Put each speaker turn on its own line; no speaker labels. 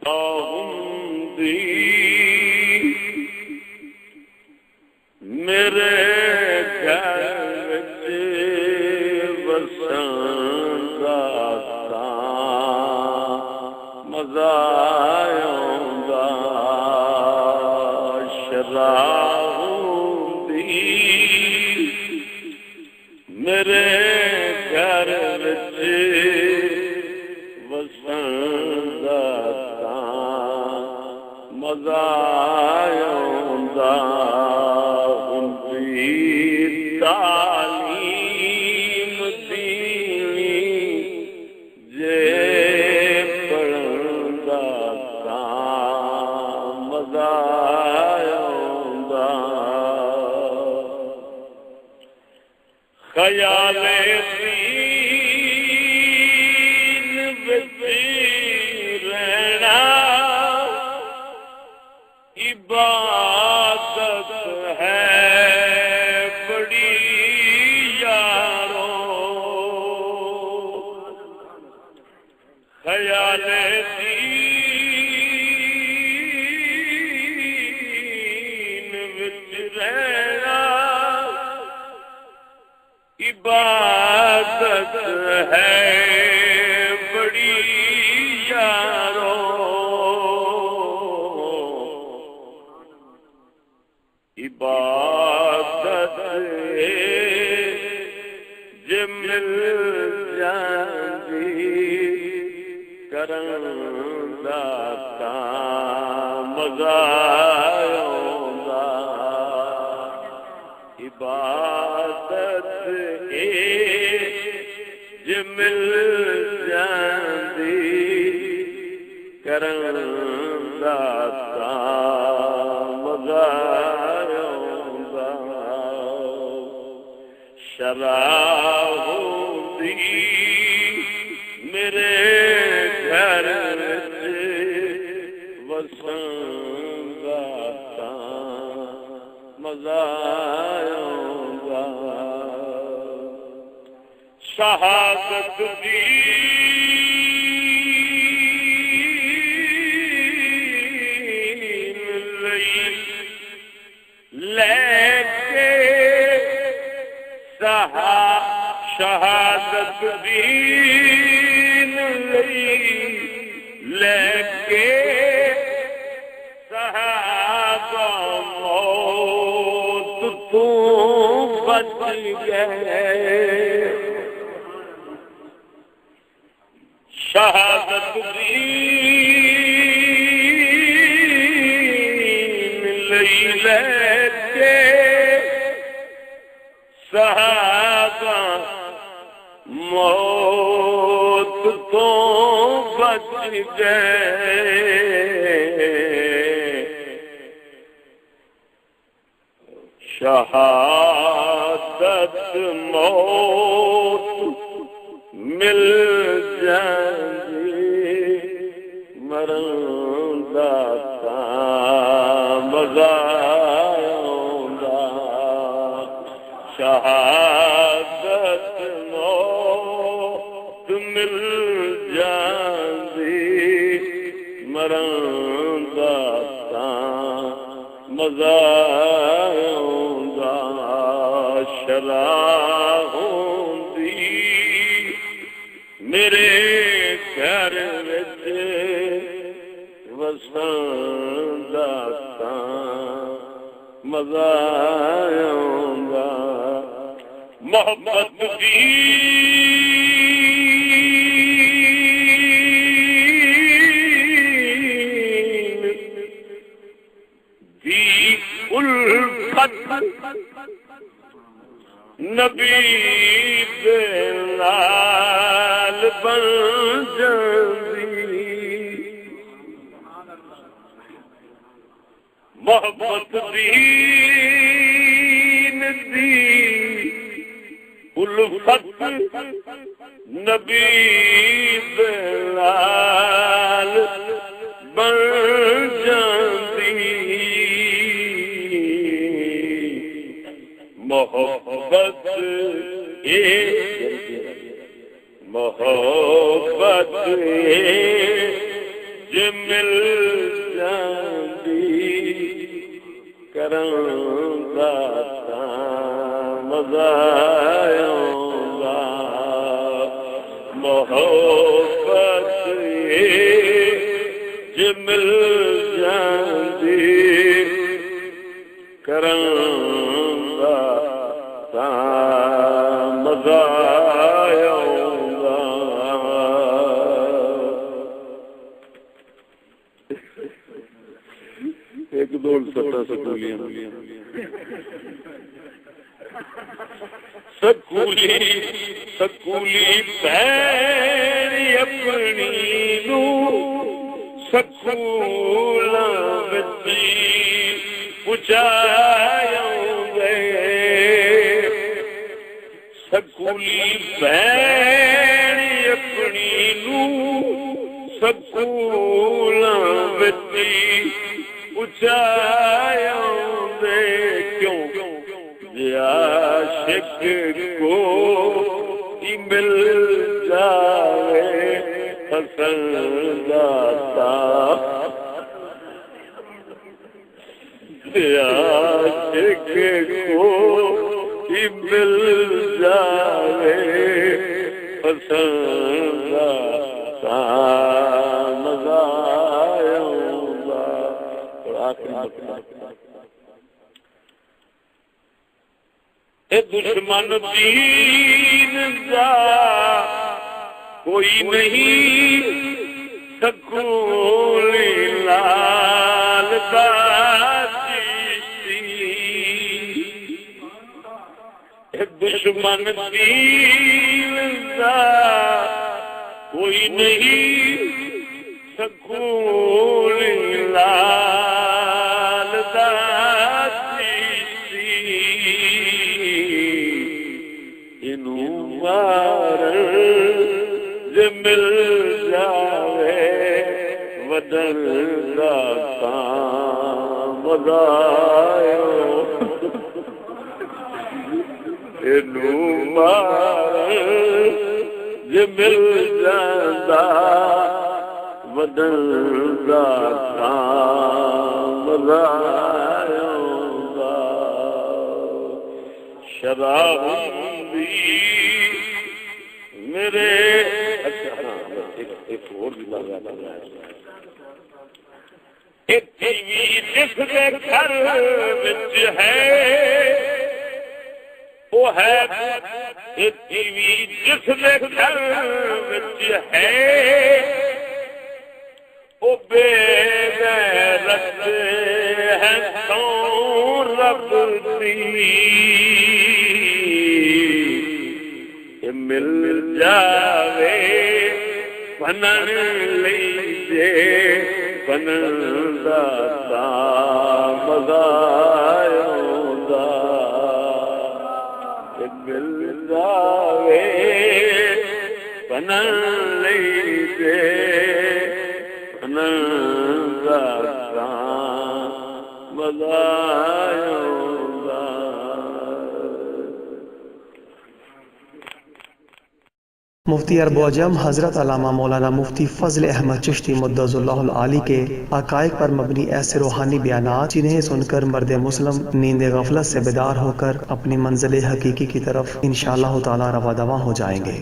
आउंदी मेरे घर वसंदा मज़ा आउंदा शराउंदी मेरे घर वसंदा मज़ा आउंदा उनकी तालीम दीनी जे पढ़ंदा मज़ा आउंदा ख़याले दीन विच रहना इबादत है बड़ी यारो ख़याले दीन विच रहना इबादत है बड़ी यारो इबादत जे मिल जांदी करंदा मज़ा आउंदा इबादत जे मिल जांदी करंदा मज़ा आउंदा शराउंदी मेरे घर वसंदा मज़ा आउंदा शहादत दी लेके शहादत दीन लेके सहाबा मौत तू बच गए शहादत दीन लेके सहाबा मौत तो बच गए शहादत मौत मिल जाएगी मरंदा मज़ा आउंदा शहादत मौत मिल जांदी मरंदा मज़ा आउंदा शराउंदी मेरे घर विच वसंदा मज़ा आउंदा मोहब्बत दी उल्फत नबी दे नाल बन जांदी मोहब्बत दीन दी उल्फत नबी दे नाल बन जांदी मोहब्बत जे मिल जांदी करांदा तां मज़ा आउंदा मोहब्बत जे मिल जांदी करांदा तां मज़ा आउंदा एक दो सत्ता सकूलियां सकूली सकूली पैरी अपनी नू सकूला बच्ची पुचायोंगे सकूली पैरी अपनी नू सकूला बच्ची पुचायोंगे क्यों आशिक को ही मिल जावे पसंदाता आशिक को ही मिल जावे पसंदाता मज़ा आउंदा। और आखिरी दुश्मन दीन दा कोई नहीं सकूली लाल दा चिश्ती दुश्मन दीन दा कोई नहीं सकूली लाल दा जे मिल जावे वदन दा तां मज़ा इनू मार जे मिल जांदा वदन दा तां मज़ा आउंदा। शराब मेरे अच्छा हाँ एक और भी लगा एक टीवी जिसके घर विच है वो है एक टीवी जिसके घर विच है वो बेगैरत है तो रब दी मिल जावे बनन लीजे बनंदा तां मज़ा आउंदा मिल जावे बनन लीजे बनंदा तां मज़ा आउंदा।
मुफ्ती अरब अजम हज़रत अल्लामा मौलाना मुफ्ती फ़ज़ल अहमद चिश्ती मुद्दज़ुल्लाहुल आली के हक़ाइक़ पर मबनी ऐसे रूहानी बयानात जिन्हें सुनकर मर्द मुस्लिम नींद गफलत से बेदार होकर अपनी मंज़िल हकीकी की तरफ इंशाअल्लाह ताला रवा दवा हो जाएंगे।